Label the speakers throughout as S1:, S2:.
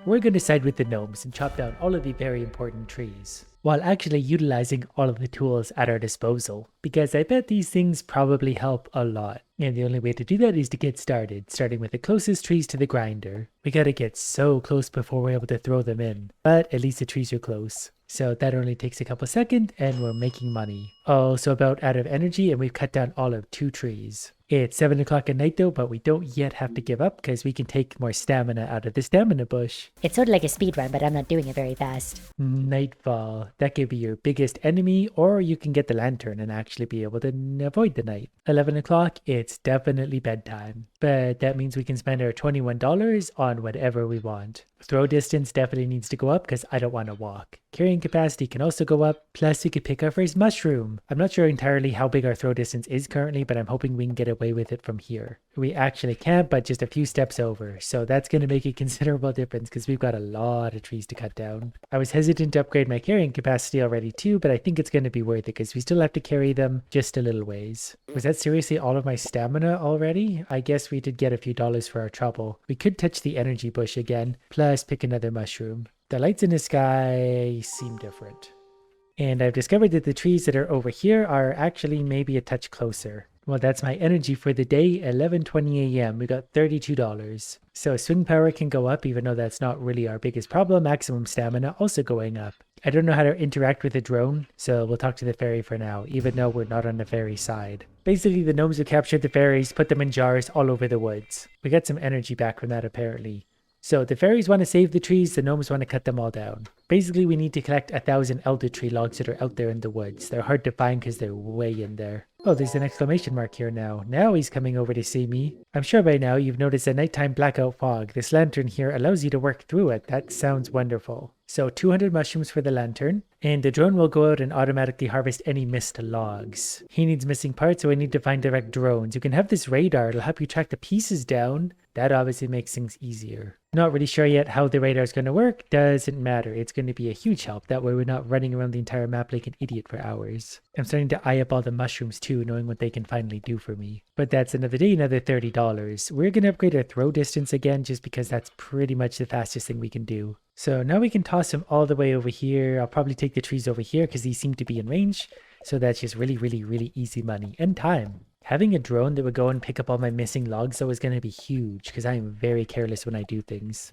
S1: we're going to side with the gnomes and chop down all of the very important trees, while actually utilizing all of the tools at our disposal, because I bet these things probably help a lot. And the only way to do that is to get started, starting with the closest trees to the grinder. We gotta get so close before we're able to throw them in, but at least the trees are close. So that only takes a couple seconds and we're making money. Also about out of energy, and we've cut down all of 2 trees. It's 7 o'clock at night though, but we don't yet have to give up because we can take more stamina out of the stamina bush.
S2: It's sort of like a speed run, but I'm not doing it very fast.
S1: Nightfall. That could be your biggest enemy, or you can get the lantern and actually be able to avoid the night. 11 o'clock, it's definitely bedtime. But that means we can spend our $21 on whatever we want. Throw distance definitely needs to go up because I don't want to walk. Carrying capacity can also go up, plus we could pick our first mushroom. I'm not sure entirely how big our throw distance is currently, but I'm hoping we can get away with it from here. We actually can't, but just a few steps over, so that's going to make a considerable difference because we've got a lot of trees to cut down. I was hesitant to upgrade my carrying capacity already too, but I think it's going to be worth it because we still have to carry them just a little ways. Was that seriously all of my stamina already? I guess we did get a few dollars for our trouble. We could touch the energy bush again, plus pick another mushroom. The lights in the sky seem different. And I've discovered that the trees that are over here are actually maybe a touch closer. Well, that's my energy for the day, 11:20 a.m. We got $32. So swing power can go up, even though that's not really our biggest problem. Maximum stamina also going up. I don't know how to interact with the drone, so we'll talk to the fairy for now, even though we're not on the fairy side. Basically, the gnomes have captured the fairies, put them in jars all over the woods. We got some energy back from that apparently. So the fairies want to save the trees, the gnomes want to cut them all down. Basically, we need to collect 1,000 elder tree logs that are out there in the woods. They're hard to find because they're way in there. Oh, there's an exclamation mark here now. Now he's coming over to see me. I'm sure by now you've noticed a nighttime blackout fog. This lantern here allows you to work through it. That sounds wonderful. So 200 mushrooms for the lantern, and the drone will go out and automatically harvest any missed logs. He needs missing parts, so I need to find direct drones. You can have this radar, it'll help you track the pieces down. That obviously makes things easier. Not really sure yet how the radar is going to work. Doesn't matter. It's going to be a huge help. That way we're not running around the entire map like an idiot for hours. I'm starting to eye up all the mushrooms too, knowing what they can finally do for me. But that's another day, another $30. We're going to upgrade our throw distance again just because that's pretty much the fastest thing we can do. So now we can toss them all the way over here. I'll probably take the trees over here because these seem to be in range. So that's just really easy money and time. Having a drone that would go and pick up all my missing logs though is going to be huge because I am very careless when I do things.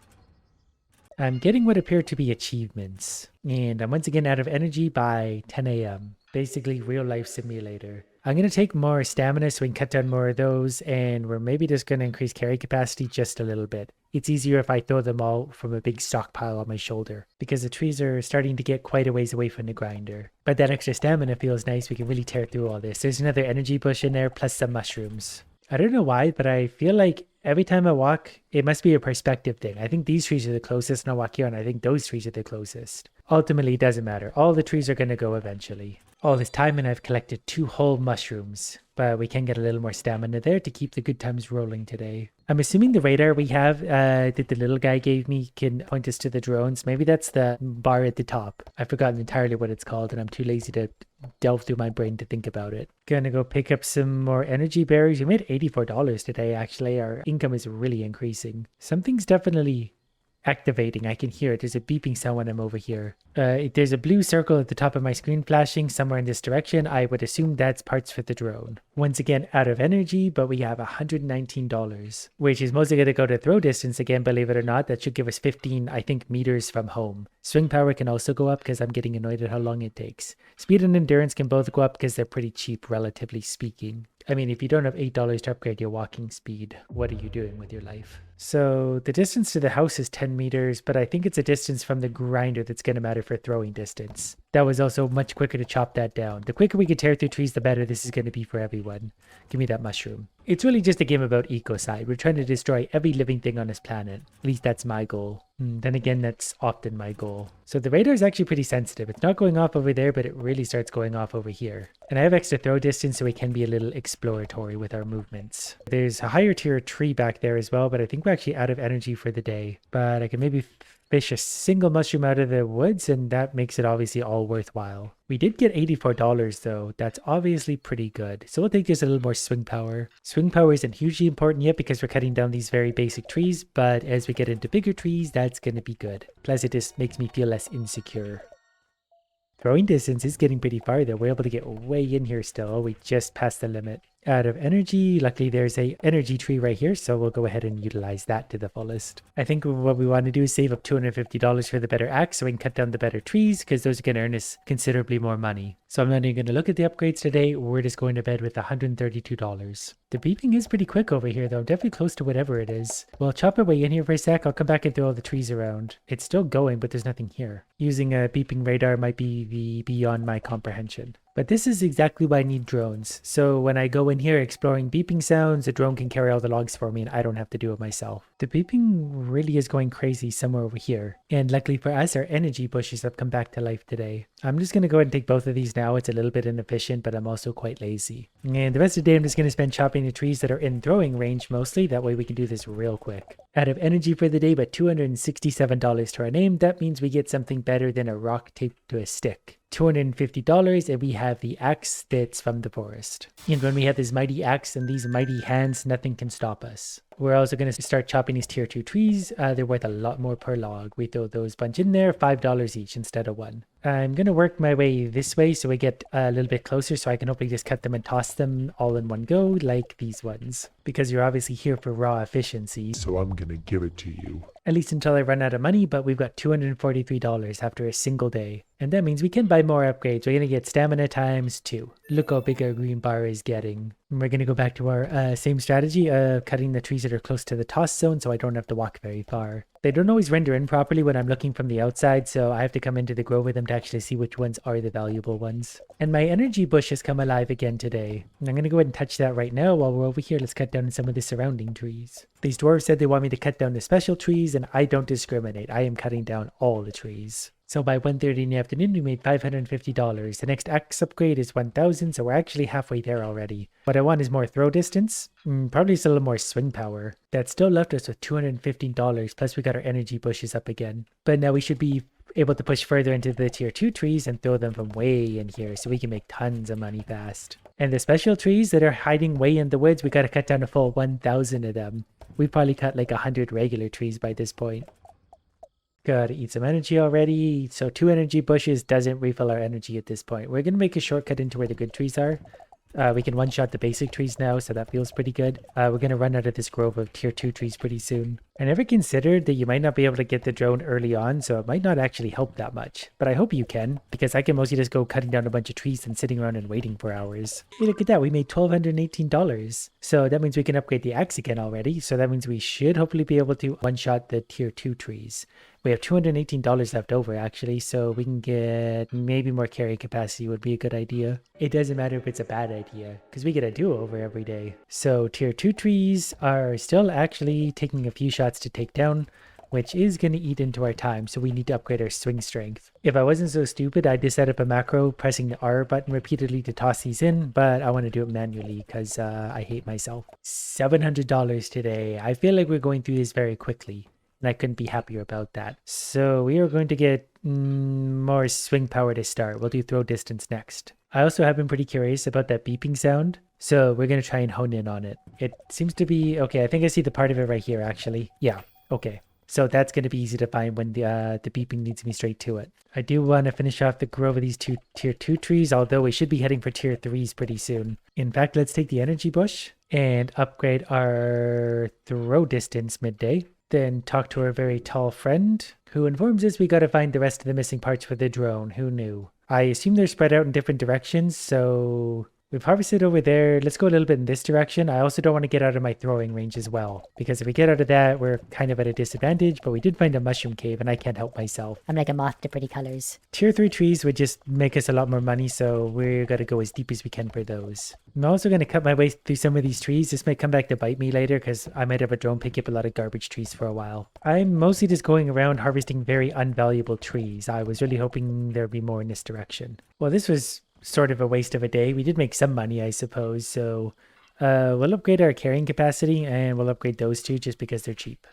S1: I'm getting what appear to be achievements, and I'm once again out of energy by 10 a.m. Basically real life simulator. I'm going to take more stamina so we can cut down more of those, and we're maybe just going to increase carry capacity just a little bit. It's easier if I throw them all from a big stockpile on my shoulder, because the trees are starting to get quite a ways away from the grinder. But that extra stamina feels nice, we can really tear through all this. There's another energy bush in there, plus some mushrooms. I don't know why, but I feel like every time I walk, it must be a perspective thing. I think these trees are the closest, and I walk here, and I think those trees are the closest. Ultimately, it doesn't matter. All the trees are going to go eventually. All this time, and I've collected 2 whole mushrooms. But we can get a little more stamina there to keep the good times rolling today. I'm assuming the radar we have that the little guy gave me can point us to the drones. Maybe that's the bar at the top. I've forgotten entirely what it's called, and I'm too lazy to delve through my brain to think about it. Gonna go pick up some more energy berries. We made $84 today, actually. Our income is really increasing. Something's definitely activating. I can hear it. There's a beeping sound when I'm over here. There's a blue circle at the top of my screen flashing somewhere in this direction. I would assume that's parts for the drone. Once again, out of energy, but we have $119, which is mostly going to go to throw distance again, believe it or not. That should give us 15, I think, meters from home. Swing power can also go up because I'm getting annoyed at how long it takes. Speed and endurance can both go up because they're pretty cheap, relatively speaking. I mean, if you don't have $8 to upgrade your walking speed, what are you doing with your life? So the distance to the house is 10 meters, but I think it's a distance from the grinder that's going to matter for throwing distance. That was also much quicker to chop that down. The quicker we can tear through trees, the better this is going to be for everyone. Give me that mushroom. It's really just a game about ecocide. We're trying to destroy every living thing on this planet. At least that's my goal. Then again, that's often my goal. So the radar is actually pretty sensitive. It's not going off over there, but it really starts going off over here. And I have extra throw distance, so we can be a little exploratory with our movements. There's a higher tier tree back there as well, but I think we're actually out of energy for the day. But I can maybe fish a single mushroom out of the woods, and that makes it obviously all worthwhile. We did get $84 though. That's obviously pretty good. So we'll take just a little more swing power. Swing swing power isn't hugely important yet because we're cutting down these very basic trees, but as we get into bigger trees, that's going to be good. Plus it just makes me feel less insecure. Throwing distance is getting pretty far though. We're able to get way in here still. We just passed the limit. Out of energy, luckily there's a energy tree right here, so we'll go ahead and utilize that to the fullest. I think what we want to do is save up $250 for the better axe so we can cut down the better trees because those are going to earn us considerably more money. So I'm not even going to look at the upgrades today. We're just going to bed with $132. The beeping is pretty quick over here though, definitely close to whatever it is. Well, chop our way in here for a sec. I'll come back and throw all the trees around. It's still going, but there's nothing here. Using a beeping radar might be beyond my comprehension. But this is exactly why I need drones. So when I go in here exploring beeping sounds, a drone can carry all the logs for me and I don't have to do it myself. The beeping really is going crazy somewhere over here. And luckily for us, our energy bushes have come back to life today. I'm just going to go ahead and take both of these now. It's a little bit inefficient, but I'm also quite lazy. And the rest of the day, I'm just going to spend chopping the trees that are in throwing range mostly. That way we can do this real quick. Out of energy for the day, but $267 to our name. That means we get something better than a rock taped to a stick. $250, and we have the axe that's from the forest. And when we have this mighty axe and these mighty hands, nothing can stop us. We're also going to start chopping these tier 2 trees. They're worth a lot more per log. We throw those bunch in there, $5 each instead of $1. I'm going to work my way this way so we get a little bit closer so I can hopefully just cut them and toss them all in one go like these ones. Because you're obviously here for raw efficiency.
S3: So I'm gonna give it to you.
S1: At least until I run out of money, but we've got $243 after a single day. And that means we can buy more upgrades. We're going to get stamina times 2. Look how big our green bar is getting. And we're going to go back to our same strategy of cutting the trees that are close to the toss zone so I don't have to walk very far. They don't always render in properly when I'm looking from the outside, so I have to come into the grove with them to actually see which ones are the valuable ones. And my energy bush has come alive again today. And I'm going to go ahead and touch that right now. While we're over here, let's cut down some of the surrounding trees. These dwarves said they want me to cut down the special trees, and I don't discriminate. I am cutting down all the trees. So by 1:30 in the afternoon, we made $550. The next axe upgrade is 1,000, so we're actually halfway there already. What I want is more throw distance, probably still a little more swing power. That still left us with $215, plus we got our energy bushes up again. But now we should be able to push further into the tier 2 trees and throw them from way in here so we can make tons of money fast. And the special trees that are hiding way in the woods, we got to cut down a full 1,000 of them. We've probably cut like 100 regular trees by this point. Gotta eat some energy already. So 2 energy bushes doesn't refill our energy at this point. We're gonna make a shortcut into where the good trees are. We can one-shot the basic trees now, so that feels pretty good. We're gonna run out of this grove of tier 2 trees pretty soon. I never considered that you might not be able to get the drone early on, so it might not actually help that much. But I hope you can, because I can mostly just go cutting down a bunch of trees and sitting around and waiting for hours. Hey, look at that, we made $1,218. So that means we can upgrade the axe again already, so that means we should hopefully be able to one-shot the tier 2 trees. We have $218 left over actually, so we can get maybe more carry capacity would be a good idea. It doesn't matter if it's a bad idea, because we get a do-over every day. So tier 2 trees are still actually taking a few shots to take down, which is going to eat into our time, so we need to upgrade our swing strength. If I wasn't so stupid, I'd just set up a macro pressing the R button repeatedly to toss these in, but I want to do it manually because I hate myself. $700 today. I feel like we're going through this very quickly. And I couldn't be happier about that. So we are going to get more swing power to start. We'll do throw distance next. I also have been pretty curious about that beeping sound. So we're going to try and hone in on it. It seems to be... Okay, I think I see the part of it right here, actually. Yeah, okay. So that's going to be easy to find when the beeping leads me straight to it. I do want to finish off the grove of these two tier 2 trees, although we should be heading for tier 3s pretty soon. In fact, let's take the energy bush and upgrade our throw distance midday. Then talk to our very tall friend, who informs us we gotta find the rest of the missing parts for the drone. Who knew? I assume they're spread out in different directions, so we've harvested over there. Let's go a little bit in this direction. I also don't want to get out of my throwing range as well, because if we get out of that, we're kind of at a disadvantage, but we did find a mushroom cave, and I can't help myself.
S2: I'm like a moth to pretty colors.
S1: Tier 3 trees would just make us a lot more money, so we're gonna go as deep as we can for those. I'm also going to cut my way through some of these trees. This might come back to bite me later because I might have a drone pick up a lot of garbage trees for a while. I'm mostly just going around harvesting very unvaluable trees. I was really hoping there'd be more in this direction. Well, this was sort of a waste of a day. We did make some money, I suppose. So we'll upgrade our carrying capacity and we'll upgrade those two just because they're cheap.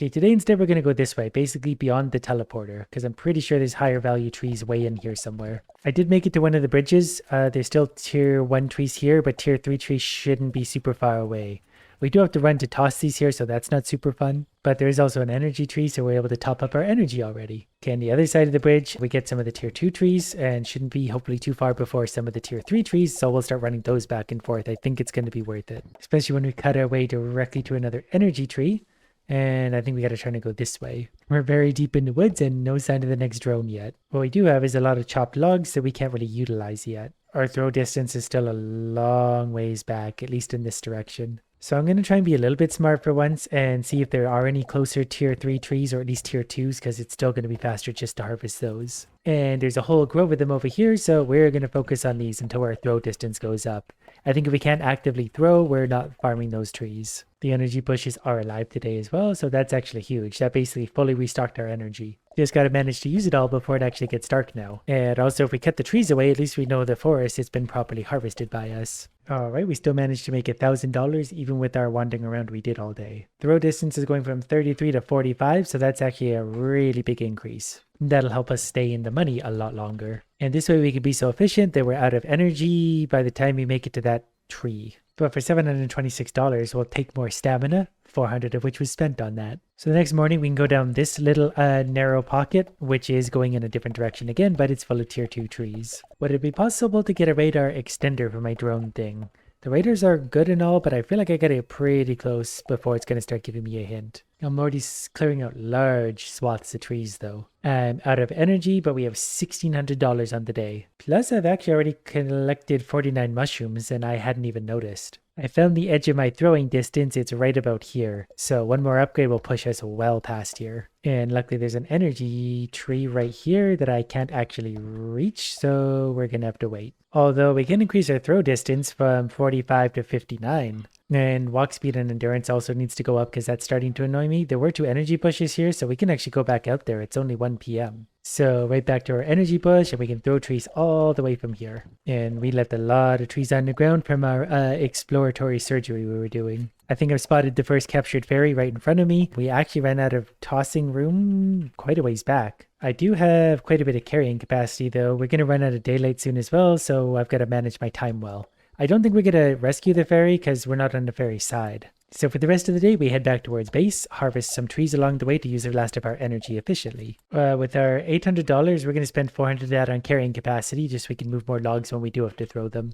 S1: Okay, today instead we're going to go this way, basically beyond the teleporter, because I'm pretty sure there's higher value trees way in here somewhere. I did make it to one of the bridges. There's still tier 1 trees here, but tier 3 trees shouldn't be super far away. We do have to run to toss these here, so that's not super fun. But there is also an energy tree, so we're able to top up our energy already. Okay, on the other side of the bridge, we get some of the tier 2 trees, and shouldn't be hopefully too far before some of the tier 3 trees, so we'll start running those back and forth. I think it's going to be worth it, especially when we cut our way directly to another energy tree. And I think we got to try to go this way. We're very deep in the woods and no sign of the next drone yet. What we do have is a lot of chopped logs that we can't really utilize yet. Our throw distance is still a long ways back, at least in this direction. So I'm going to try and be a little bit smart for once and see if there are any closer tier 3 trees or at least tier 2s, because it's still going to be faster just to harvest those. And there's a whole grove of them over here, so we're going to focus on these until our throw distance goes up. I think if we can't actively throw, we're not farming those trees. The energy bushes are alive today as well, so that's actually huge. That basically fully restocked our energy. Just got to manage to use it all before it actually gets dark now. And also, if we cut the trees away, at least we know the forest has been properly harvested by us. Alright, we still managed to make $1,000 even with our wandering around we did all day. Throw distance is going from 33 to 45, so that's actually a really big increase. That'll help us stay in the money a lot longer. And this way we can be so efficient that we're out of energy by the time we make it to that tree. But for $726, we'll take more stamina, 400 of which was spent on that. So the next morning we can go down this little narrow pocket, which is going in a different direction again, but it's full of tier 2 trees. Would it be possible to get a radar extender for my drone thing? The radars are good and all, but I feel like I gotta get pretty close before it's gonna start giving me a hint. I'm already clearing out large swaths of trees though. I'm out of energy, but we have $1,600 on the day. Plus I've actually already collected 49 mushrooms and I hadn't even noticed. I found the edge of my throwing distance, it's right about here. So one more upgrade will push us well past here. And luckily there's an energy tree right here that I can't actually reach, so we're gonna have to wait. Although we can increase our throw distance from 45 to 59. And walk speed and endurance also needs to go up because that's starting to annoy me. There were 2 energy bushes here, so we can actually go back out there. It's only 1 p.m. So right back to our energy bush, and we can throw trees all the way from here. And we left a lot of trees on the ground from our exploratory surgery we were doing. I think I've spotted the first captured fairy right in front of me. We actually ran out of tossing room quite a ways back. I do have quite a bit of carrying capacity though. We're going to run out of daylight soon as well, so I've got to manage my time well. I don't think we're going to rescue the fairy because we're not on the fairy side. So for the rest of the day, we head back towards base, harvest some trees along the way to use the last of our energy efficiently. With our $800, we're going to spend 400 of that on carrying capacity just so we can move more logs when we do have to throw them.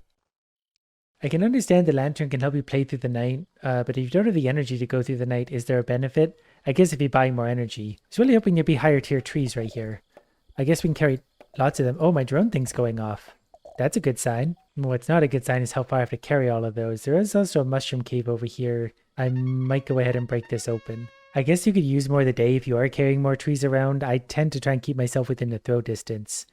S1: I can understand the lantern can help you play through the night, but if you don't have the energy to go through the night, is there a benefit? I guess if you buy more energy. I was really hoping there'd be higher tier trees right here. I guess we can carry lots of them. Oh, my drone thing's going off. That's a good sign. What's not a good sign is how far I have to carry all of those. There is also a mushroom cave over here. I might go ahead and break this open. I guess you could use more of the day if you are carrying more trees around. I tend to try and keep myself within the throw distance.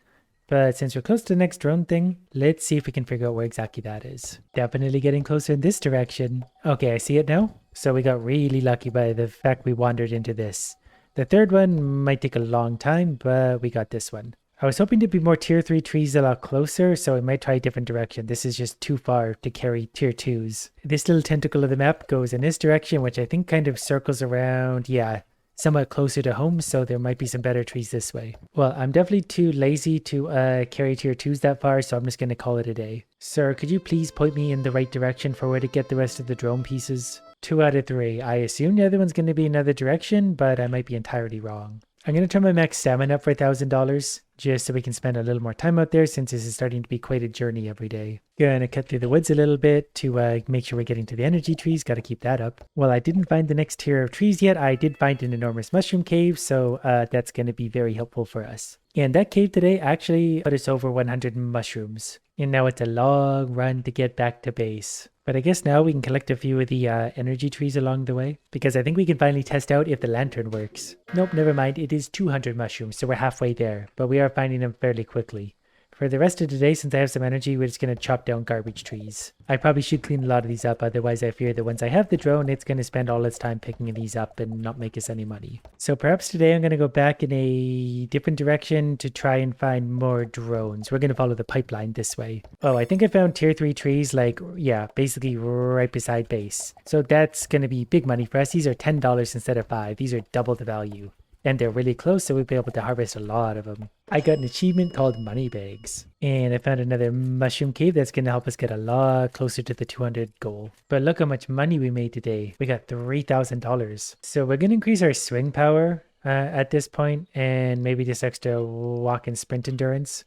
S1: But since we're close to the next drone thing, let's see if we can figure out where exactly that is. Definitely getting closer in this direction. Okay, I see it now. So we got really lucky by the fact we wandered into this. The third one might take a long time, but we got this one. I was hoping to be more tier 3 trees a lot closer, so I might try a different direction. This is just too far to carry tier 2s. This little tentacle of the map goes in this direction, which I think kind of circles around, yeah, somewhat closer to home, so there might be some better trees this way. Well, I'm definitely too lazy to carry tier 2s that far, so I'm just going to call it a day. Sir, could you please point me in the right direction for where to get the rest of the drone pieces? 2 out of 3. I assume the other one's going to be another direction, but I might be entirely wrong. I'm going to turn my max stamina up for $1,000, just so we can spend a little more time out there since this is starting to be quite a journey every day. Gonna cut through the woods a little bit to make sure we're getting to the energy trees, gotta keep that up. Well, I didn't find the next tier of trees yet, I did find an enormous mushroom cave, so that's gonna be very helpful for us. And that cave today actually put us over 100 mushrooms. And now it's a long run to get back to base. But I guess now we can collect a few of the energy trees along the way, because I think we can finally test out if the lantern works. Nope, never mind, it is 200 mushrooms, so we're halfway there, but we are finding them fairly quickly. For the rest of the day, since I have some energy, we're just going to chop down garbage trees. I probably should clean a lot of these up, otherwise I fear that once I have the drone, it's going to spend all its time picking these up and not make us any money. So perhaps today I'm going to go back in a different direction to try and find more drones. We're going to follow the pipeline this way. Oh, I think I found tier 3 trees, like, yeah, basically right beside base. So that's going to be big money for us. These are $10 instead of 5. These are double the value. And they're really close, so we'll be able to harvest a lot of them. I got an achievement called Money Bags. And I found another mushroom cave that's going to help us get a lot closer to the 200 goal. But look how much money we made today. We got $3,000. So we're going to increase our swing power at this point, and maybe this extra walk and sprint endurance,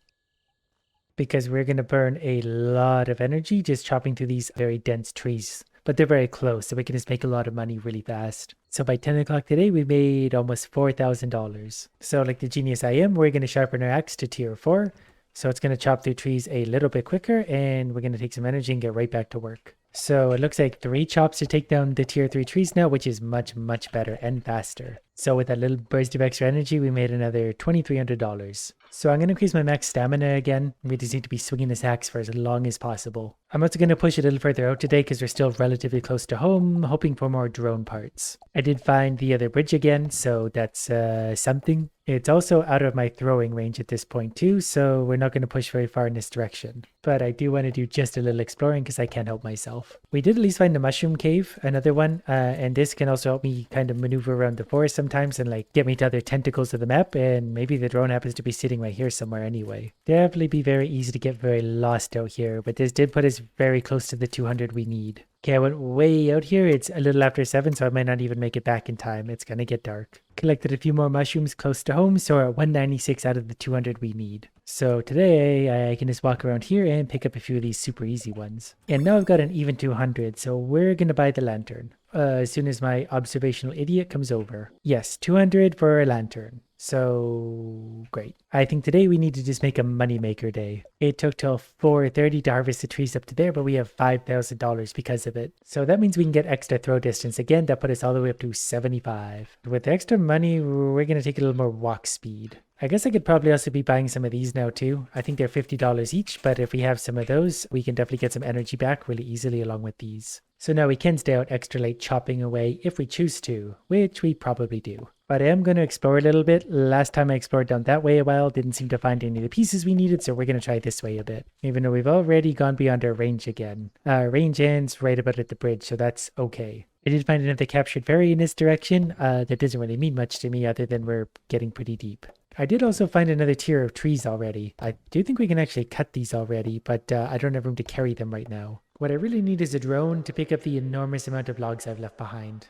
S1: because we're going to burn a lot of energy just chopping through these very dense trees. But they're very close, so we can just make a lot of money really fast. So by 10 o'clock today, we made almost $4,000. So like the genius I am, we're going to sharpen our axe to tier 4. So it's going to chop through trees a little bit quicker, and we're going to take some energy and get right back to work. So it looks like 3 chops to take down the tier 3 trees now, which is much, much better and faster. So with that little burst of extra energy, we made another $2,300. So I'm going to increase my max stamina again. We just need to be swinging this axe for as long as possible. I'm also going to push a little further out today because we're still relatively close to home, hoping for more drone parts. I did find the other bridge again, so that's something. It's also out of my throwing range at this point too, so we're not going to push very far in this direction. But I do want to do just a little exploring because I can't help myself. We did at least find the mushroom cave, another one, and this can also help me kind of maneuver around the forest sometimes and like get me to other tentacles of the map, and maybe the drone happens to be sitting right here somewhere anyway. Definitely be very easy to get very lost out here, but this did put us very close to the 200 we need. Okay, I went way out here. It's a little after 7, so I might not even make it back in time. It's gonna get dark. Collected a few more mushrooms close to home, so we're at 196 out of the 200 we need. So today I can just walk around here and pick up a few of these super easy ones. And now I've got an even 200, so we're gonna buy the lantern. As soon as my observational idiot comes over. Yes, 200 for a lantern. So great. I think today we need to just make a moneymaker day. It took till 4:30 to harvest the trees up to there, but we have $5,000 because of it. So that means we can get extra throw distance. Again, that put us all the way up to 75. With the extra money, we're going to take a little more walk speed. I guess I could probably also be buying some of these now too. I think they're $50 each, but if we have some of those, we can definitely get some energy back really easily along with these. So now we can stay out extra late chopping away if we choose to, which we probably do. But I am going to explore a little bit. Last time I explored down that way a while, didn't seem to find any of the pieces we needed, so we're going to try this way a bit. Even though we've already gone beyond our range again. Range ends right about at the bridge, so that's okay. I did find another captured ferry in this direction. That doesn't really mean much to me other than we're getting pretty deep. I did also find another tier of trees already. I do think we can actually cut these already, but I don't have room to carry them right now. What I really need is a drone to pick up the enormous amount of logs I've left behind.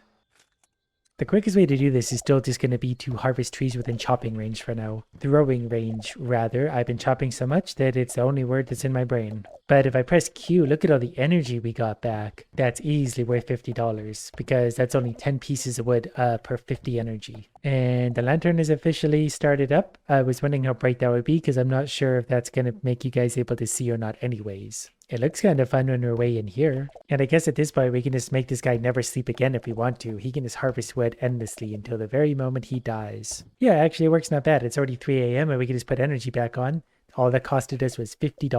S1: The quickest way to do this is still just going to be to harvest trees within chopping range for now. Throwing range, rather. I've been chopping so much that it's the only word that's in my brain. But if I press Q, look at all the energy we got back. That's easily worth $50 because that's only 10 pieces of wood per 50 energy. And the lantern is officially started up. I was wondering how bright that would be because I'm not sure if that's going to make you guys able to see or not anyways. It looks kind of fun when we're way in here. And I guess at this point we can just make this guy never sleep again if we want to. He can just harvest wood endlessly until the very moment he dies. Yeah, actually it works not bad. It's already 3 a.m. and we can just put energy back on. All that costed us was $50.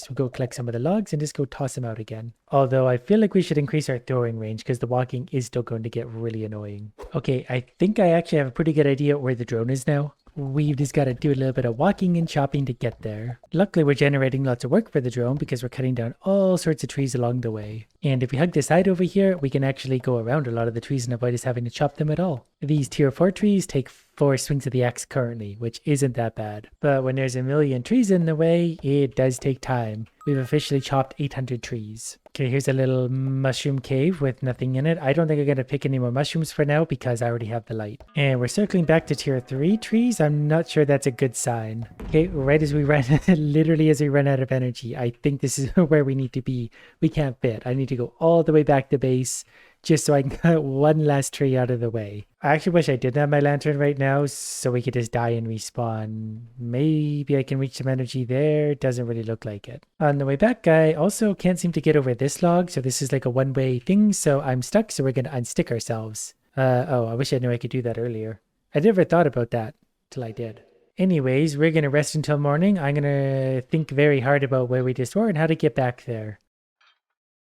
S1: We'll go collect some of the logs and just go toss them out again. Although I feel like we should increase our throwing range because the walking is still going to get really annoying. Okay, I think I actually have a pretty good idea where the drone is now. We've just got to do a little bit of walking and chopping to get there. Luckily, we're generating lots of work for the drone because we're cutting down all sorts of trees along the way. And if we hug the side over here, we can actually go around a lot of the trees and avoid us having to chop them at all. These tier 4 trees take 4 swings of the axe currently, which isn't that bad. But when there's a million trees in the way, it does take time. We've officially chopped 800 trees. Okay, here's a little mushroom cave with nothing in it. I don't think I'm going to pick any more mushrooms for now because I already have the light. And we're circling back to tier 3 trees. I'm not sure that's a good sign. Okay, right as we run, literally as we run out of energy, I think this is where we need to be. We can't fit. I need to go all the way back to base just so I can get one last tree out of the way. I actually wish I didn't have my lantern right now so we could just die and respawn. Maybe I can reach some energy there. Doesn't really look like it. On the way back, I also can't seem to get over this log, so this is like a one-way thing, so I'm stuck, so we're going to unstick ourselves. Oh, I wish I knew I could do that earlier. I never thought about that till I did. Anyways, we're going to rest until morning. I'm going to think very hard about where we just were and how to get back there.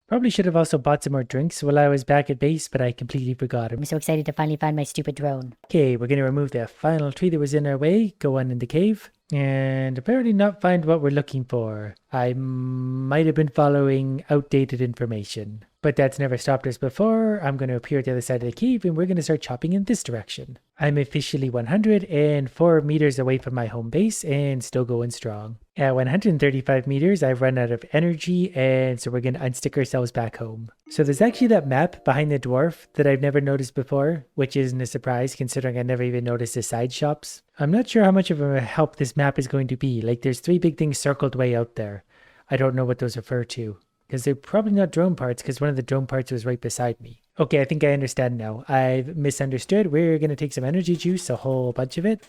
S1: Probably should have also bought some more drinks while I was back at base, but I completely forgot them.
S2: I'm so excited to finally find my stupid drone.
S1: Okay, we're going to remove the final tree that was in our way, go on in the cave, and apparently not find what we're looking for. I might have been following outdated information, but that's never stopped us before. I'm going to appear at the other side of the cave and we're going to start chopping in this direction. I'm officially 104 meters away from my home base and still going strong. At 135 meters, I've run out of energy, and so we're going to unstick ourselves back home. So there's actually that map behind the dwarf that I've never noticed before, which isn't a surprise considering I never even noticed the side shops. I'm not sure how much of a help this map is going to be. Like, there's 3 big things circled way out there. I don't know what those refer to, because they're probably not drone parts, because one of the drone parts was right beside me. Okay, I think I understand now. I've misunderstood. We're going to take some energy juice, a whole bunch of it.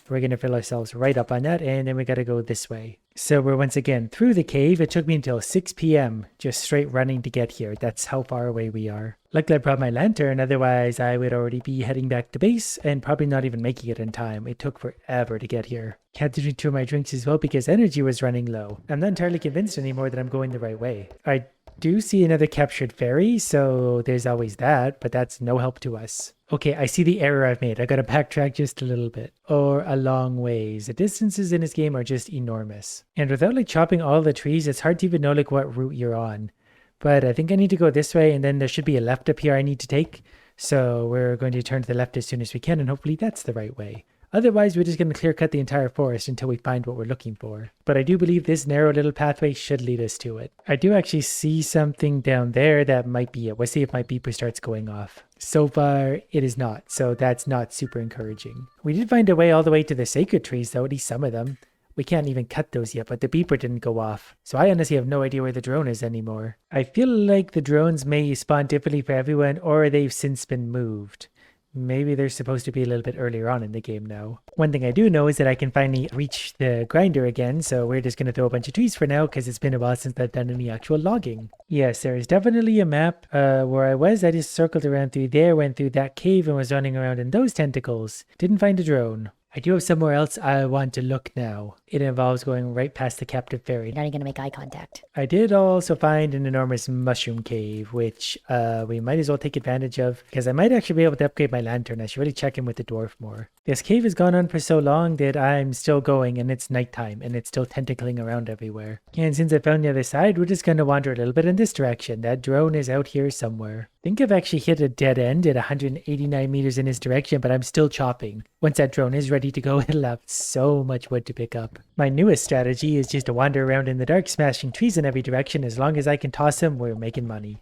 S1: We're going to fill ourselves right up on that, and then we got to go this way. So we're once again through the cave. It took me until 6 p.m. just straight running to get here. That's how far away we are. Luckily I brought my lantern, otherwise I would already be heading back to base and probably not even making it in time. It took forever to get here. Had to drink 2 of my drinks as well because energy was running low. I'm not entirely convinced anymore that I'm going the right way. I do see another captured fairy, so there's always that, but that's no help to us. Okay, I see the error I've made. I gotta backtrack just a little bit. Or a long ways. The distances in this game are just enormous. And without like chopping all the trees, it's hard to even know like what route you're on. But I think I need to go this way, and then there should be a left up here I need to take. So we're going to turn to the left as soon as we can, and hopefully that's the right way. Otherwise, we're just going to clear cut the entire forest until we find what we're looking for. But I do believe this narrow little pathway should lead us to it. I do actually see something down there that might be it. We'll see if my beeper starts going off. So far, it is not, so that's not super encouraging. We did find a way all the way to the sacred trees, though, at least some of them. We can't even cut those yet, but the beeper didn't go off. So I honestly have no idea where the drone is anymore. I feel like the drones may spawn differently for everyone, or they've since been moved. Maybe they're supposed to be a little bit earlier on in the game now. One thing I do know is that I can finally reach the grinder again, so we're just going to throw a bunch of trees for now because it's been a while since I've done any actual logging. Yes, there is definitely a map where I was. I just circled around through there, went through that cave and was running around in those tentacles. Didn't find a drone. I do have somewhere else I want to look now. It involves going right past the captive fairy.
S2: Not even gonna make eye contact.
S1: I did also find an enormous mushroom cave, which we might as well take advantage of, because I might actually be able to upgrade my lantern. I should really check in with the dwarf more. This cave has gone on for so long that I'm still going, and it's nighttime, and it's still tentacling around everywhere. And since I found the other side, we're just going to wander a little bit in this direction. That drone is out here somewhere. I think I've actually hit a dead end at 189 meters in this direction, but I'm still chopping. Once that drone is ready to go, it'll have so much wood to pick up. My newest strategy is just to wander around in the dark, smashing trees in every direction. As long as I can toss them, we're making money.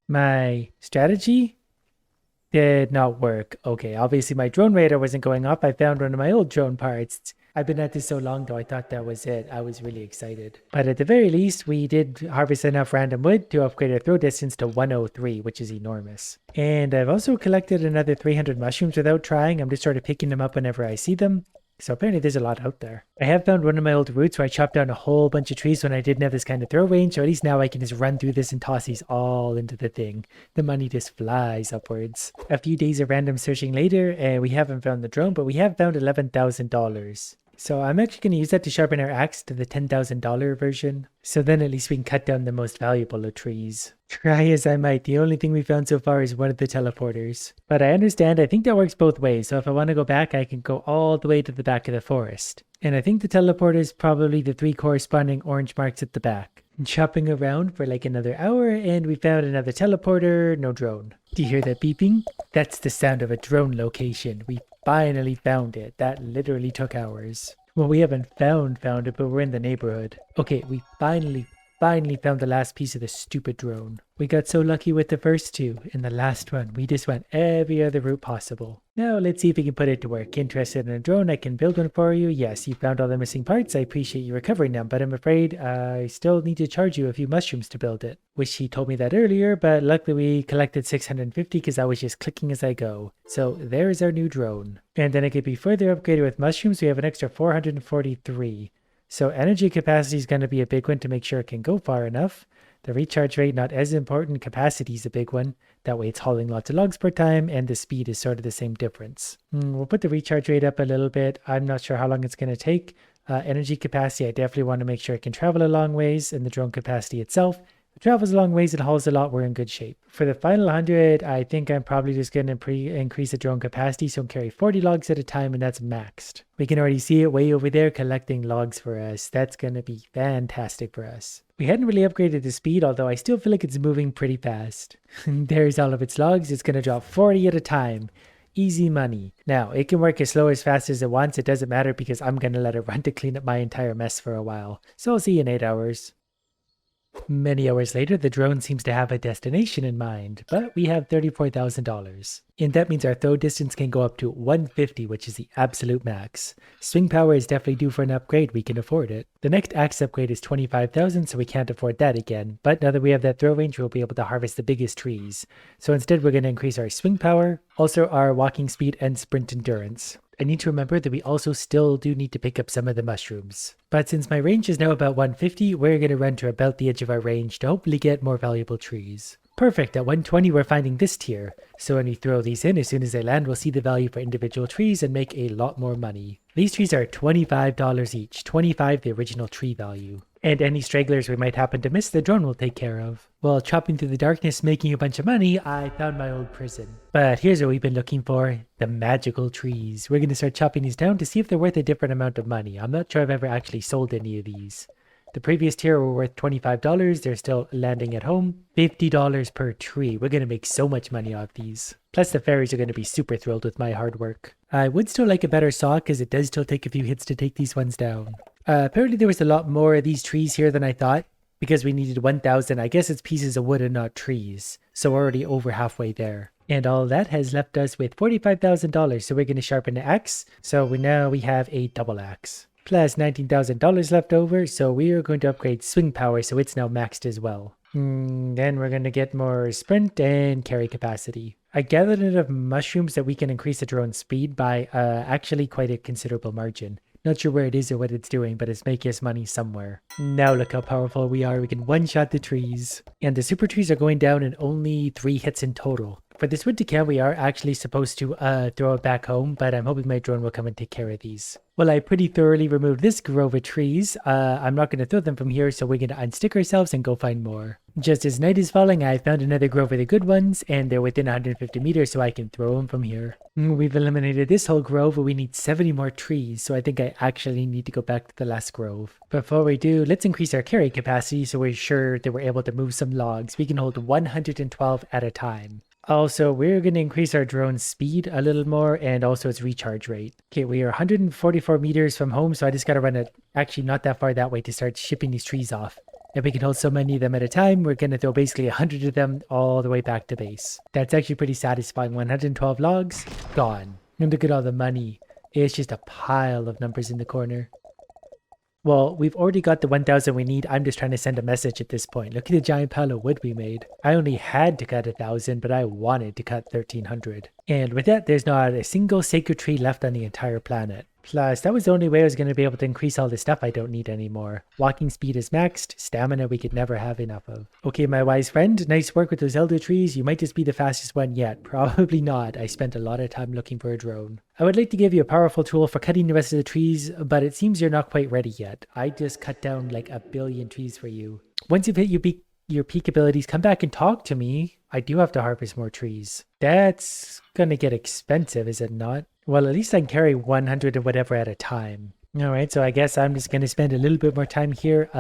S1: My strategy did not work. Okay, obviously my drone radar wasn't going up. I found one of my old drone parts. I've been at this so long though, I thought that was it. I was really excited. But at the very least, we did harvest enough random wood to upgrade our throw distance to 103, which is enormous. And I've also collected another 300 mushrooms without trying. I'm just sort of picking them up whenever I see them. So apparently there's a lot out there. I have found one of my old routes where I chopped down a whole bunch of trees when I didn't have this kind of throw range, so at least now I can just run through this and toss these all into the thing. The money just flies upwards. A few days of random searching later, and we haven't found the drone, but we have found $11,000. So I'm actually going to use that to sharpen our axe to the $10,000 version. So then at least we can cut down the most valuable of trees. Try as I might, the only thing we found so far is one of the teleporters. But I understand, I think that works both ways. So if I want to go back, I can go all the way to the back of the forest. And I think the teleporter is probably the 3 corresponding orange marks at the back. Chopping around for like another hour, and we found another teleporter, no drone. Do you hear that beeping? That's the sound of a drone location. We finally found it. That literally took hours. Well, we haven't found it, but we're in the neighborhood. Okay, we finally found the last piece of the stupid drone. We got so lucky with the first 2. In the last one, we just went every other route possible. Now, let's see if we can put it to work. Interested in a drone? I can build one for you. Yes, you found all the missing parts. I appreciate you recovering them, but I'm afraid I still need to charge you a few mushrooms to build it. Wish he told me that earlier, but luckily we collected 650 because I was just clicking as I go. So there's our new drone. And then it could be further upgraded with mushrooms. We have an extra 443. So energy capacity is going to be a big one to make sure it can go far enough. The recharge rate, not as important. Capacity is a big one. That way it's hauling lots of logs per time, and the speed is sort of the same difference. We'll put the recharge rate up a little bit. I'm not sure how long it's going to take. Energy capacity, I definitely want to make sure it can travel a long ways, and the drone capacity itself. If it travels a long ways, it hauls a lot, we're in good shape. For the final 100, I think I'm probably just going to increase the drone capacity so I can carry 40 logs at a time, and that's maxed. We can already see it way over there collecting logs for us. That's going to be fantastic for us. We hadn't really upgraded the speed, although I still feel like it's moving pretty fast. There's all of its logs. It's going to drop 40 at a time. Easy money. Now, it can work as slow or as fast as it wants. It doesn't matter because I'm going to let it run to clean up my entire mess for a while. So I'll see you in 8 hours. Many hours later, the drone seems to have a destination in mind, but we have $34,000. And that means our throw distance can go up to 150, which is the absolute max. Swing power is definitely due for an upgrade, we can afford it. The next axe upgrade is 25,000, so we can't afford that again, but now that we have that throw range, we'll be able to harvest the biggest trees. So instead, we're going to increase our swing power, also our walking speed and sprint endurance. I need to remember that we also still do need to pick up some of the mushrooms. But since my range is now about 150, we're going to run to about the edge of our range to hopefully get more valuable trees. Perfect, at 120 we're finding this tier. So when we throw these in, as soon as they land, we'll see the value for individual trees and make a lot more money. These trees are $25 each, 25 the original tree value. And any stragglers we might happen to miss, the drone will take care of. While chopping through the darkness making a bunch of money, I found my old prison. But here's what we've been looking for, the magical trees. We're going to start chopping these down to see if they're worth a different amount of money. I'm not sure I've ever actually sold any of these. The previous tier were worth $25, they're still landing at home. $50 per tree, we're going to make so much money off these. Plus the fairies are going to be super thrilled with my hard work. I would still like a better saw because it does still take a few hits to take these ones down. Apparently there was a lot more of these trees here than I thought because we needed 1,000. I guess it's pieces of wood and not trees. So we're already over halfway there. And all that has left us with $45,000. So we're going to sharpen the axe. So now we have a double axe. Plus $19,000 left over. So we are going to upgrade swing power so it's now maxed as well. Then we're going to get more sprint and carry capacity. I gathered enough mushrooms that we can increase the drone speed by actually quite a considerable margin. Not sure where it is or what it's doing, but it's making us money somewhere. Now look how powerful we are. We can one-shot the trees. And the super trees are going down in only 3 hits in total. For this wood decay, we are actually supposed to throw it back home, but I'm hoping my drone will come and take care of these. Well, I pretty thoroughly removed this grove of trees. I'm not going to throw them from here, so we're going to unstick ourselves and go find more. Just as night is falling, I found another grove of the good ones, and they're within 150 meters, so I can throw them from here. We've eliminated this whole grove, but we need 70 more trees, so I think I actually need to go back to the last grove. Before we do, let's increase our carry capacity so we're sure that we're able to move some logs. We can hold 112 at a time. Also, we're going to increase our drone's speed a little more and also its recharge rate. Okay, we are 144 meters from home, so I just got to run it actually not that far that way to start shipping these trees off. If we can hold so many of them at a time, we're going to throw basically 100 of them all the way back to base. That's actually pretty satisfying. 112 logs, gone. And look at all the money. It's just a pile of numbers in the corner. Well, we've already got the 1,000 we need. I'm just trying to send a message at this point. Look at the giant pile of wood we made. I only had to cut 1,000, but I wanted to cut 1,300. And with that, there's not a single sacred tree left on the entire planet. Plus, that was the only way I was going to be able to increase all the stuff I don't need anymore. Walking speed is maxed, stamina we could never have enough of. Okay, my wise friend, nice work with those elder trees. You might just be the fastest one yet. Probably not. I spent a lot of time looking for a drone. I would like to give you a powerful tool for cutting the rest of the trees, but it seems you're not quite ready yet. I just cut down like 1 billion trees for you. Once you've hit your peak abilities, come back and talk to me. I do have to harvest more trees. That's gonna get expensive, is it not? Well, at least I can carry 100 or whatever at a time. Alright, so I guess I'm just going to spend a little bit more time here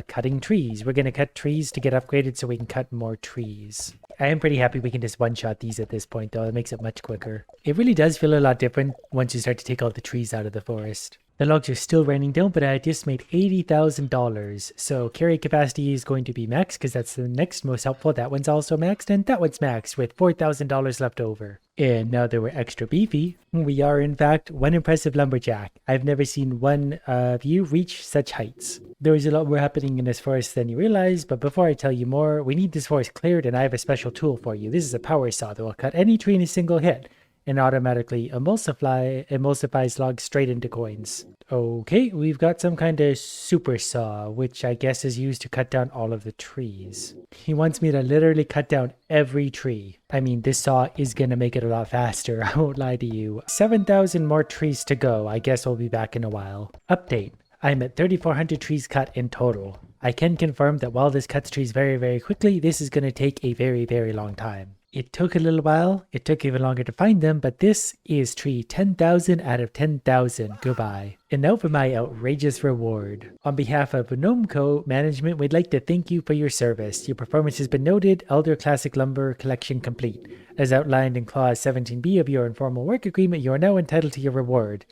S1: cutting trees. We're going to cut trees to get upgraded so we can cut more trees. I am pretty happy we can just one-shot these at this point, though. It makes it much quicker. It really does feel a lot different once you start to take all the trees out of the forest. The logs are still raining down, but I just made $80,000. So carry capacity is going to be maxed because that's the next most helpful. That one's also maxed, and that one's maxed with $4,000 left over. And now that we're extra beefy, we are in fact one impressive lumberjack. I've never seen one of you reach such heights. There is a lot more happening in this forest than you realize, but before I tell you more, we need this forest cleared and I have a special tool for you. This is a power saw that will cut any tree in a single hit. and automatically emulsifies logs straight into coins. Okay, we've got some kind of super saw, which I guess is used to cut down all of the trees. He wants me to literally cut down every tree. I mean, this saw is gonna make it a lot faster, I won't lie to you. 7,000 more trees to go. I guess we'll be back in a while. Update. I'm at 3,400 trees cut in total. I can confirm that while this cuts trees very, very quickly, this is going to take a very, very long time. It took a little while, it took even longer to find them, but this is tree 10,000 out of 10,000. Goodbye. And now for my outrageous reward. On behalf of Nomco Management, we'd like to thank you for your service. Your performance has been noted. Elder Classic Lumber Collection complete. As outlined in Clause 17B of your informal work agreement, you are now entitled to your reward.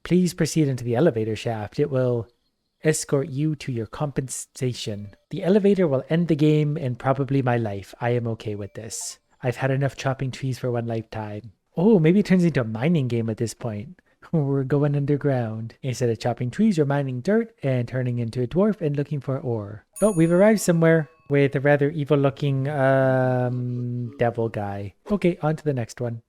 S1: Please proceed into the elevator shaft. It will escort you to your compensation. The elevator will end the game and probably my life. I am okay with this. I've had enough chopping trees for one lifetime. Oh, maybe it turns into a mining game at this point. We're going underground. Instead of chopping trees, you're mining dirt and turning into a dwarf and looking for ore. Oh, we've arrived somewhere with a rather evil looking devil guy. Okay, on to the next one.